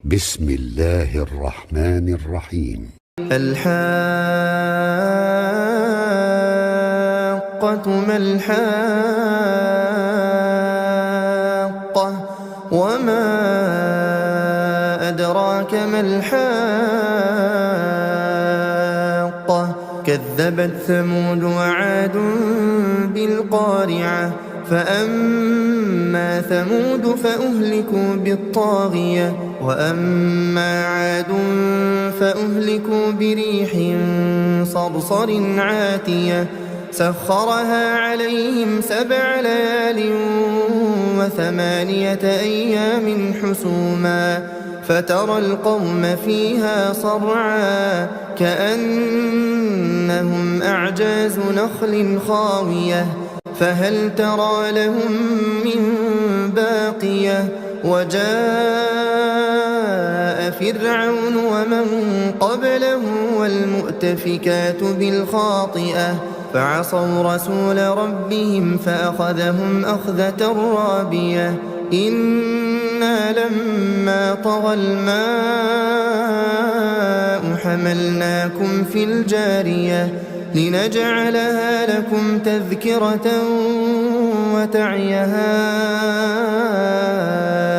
بسم الله الرحمن الرحيم. الحاقة ما الحاقة وما أدراك ما الحاقة كذبت ثمود وعاد بالقارعة فأما ثمود فأهلكوا بالطاغية وأما عاد فأهلكوا بريح صرصر عاتية سخرها عليهم 7 ليال و8 أيام حسوما فترى القوم فيها صرعا كأنهم أعجاز نخل خاوية فهل ترى لهم من باقية وجاء فرعون ومن قبله والمؤتفكات بالخاطئة فعصوا رسول ربهم فأخذهم أخذة رابية إنا لما طغى الماء حملناكم في الجارية لنجعلها لكم تذكرة وتعيها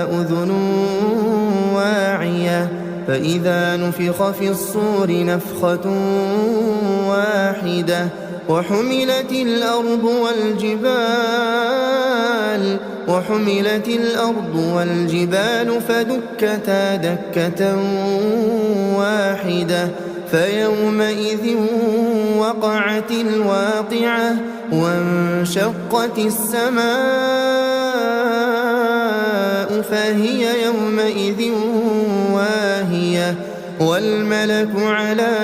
أذن واعية فإذا نفخ في الصور نفخة واحدة وحملت الأرض والجبال فدكتا دكة واحدة فيومئذ وقعت الواقعة وانشقت السماء فهي يومئذ واهية والملك على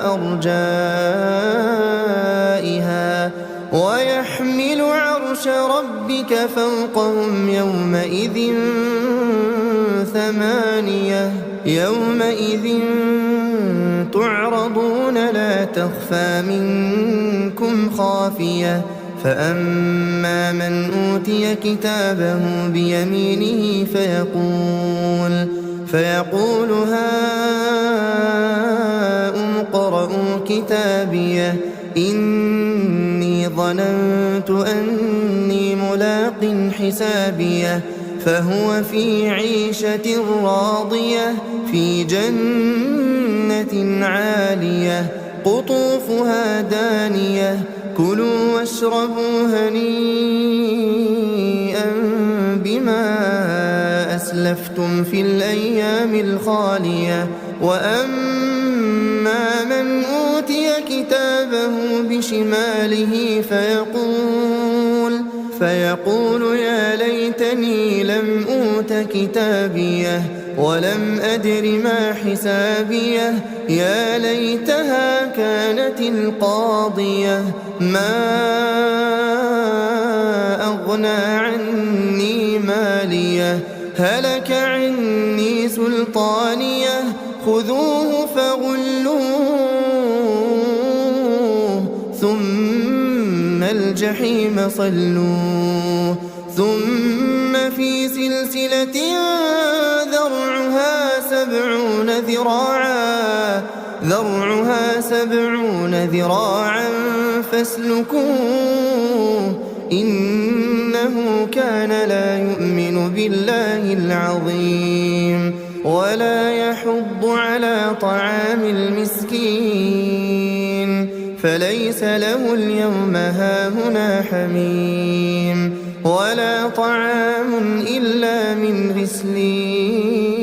أرجائها ويحمل عرش ربك فوقهم يومئذ 8 يومئذ تعرضون لا تخفى منكم خافية فأما من أوتي كتابه بيمينه فيقول هاؤم اقرءوا كتابيه إني ظننت أني ملاق حسابيه فهو في عيشة راضية في جنة عالية قطوفها دانية كلوا واشربوا هنيئا بما أسلفتم في الأيام الخالية وأما من أوتي كتابه بشماله فيقول يا ليتني لم أوت كتابيه ولم أدر ما حسابيه يا ليتها كانت القاضية ما أغنى عني ماليه هلك عني سلطانيه خذوه فغلوه ثم الجحيم صلوه ذرعها في سلسلة ذرعها 70 ذراعا فاسلكوه إنه كان لا يؤمن بالله العظيم ولا يحض على طعام المسكين فليس له اليوم هاهنا حميم ولا طعام إلا من غسلين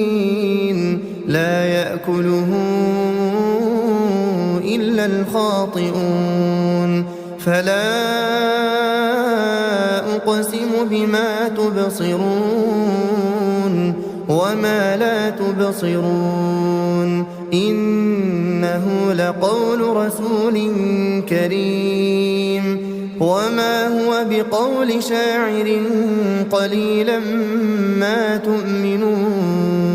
لا يأكله إلا الخاطئون فلا أقسم بما تبصرون وما لا تبصرون إنه لقول رسول كريم وما هو بقول شاعر قليلا ما تؤمنون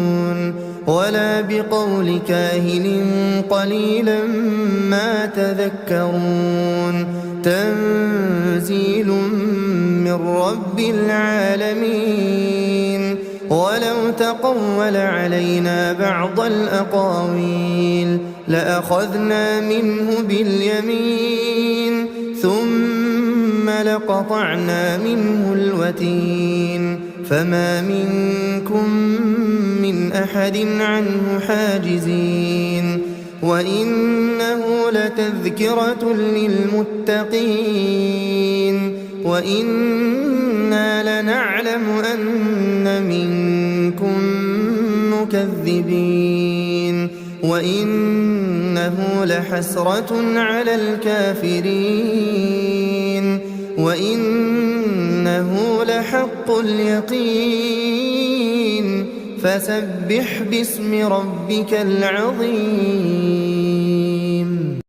ولا بقول كاهن قليلا ما تذكرون تنزيل من رب العالمين ولو تقول علينا بعض الأقاويل لأخذنا منه باليمين ثم لقطعنا منه الوتين فما منكم من أحد عنه حاجزين وإنه لتذكرة للمتقين وإنا لنعلم أن منكم مكذبين وإنه لحسرة على الكافرين وإنه لحق اليقين فسبح باسم ربك العظيم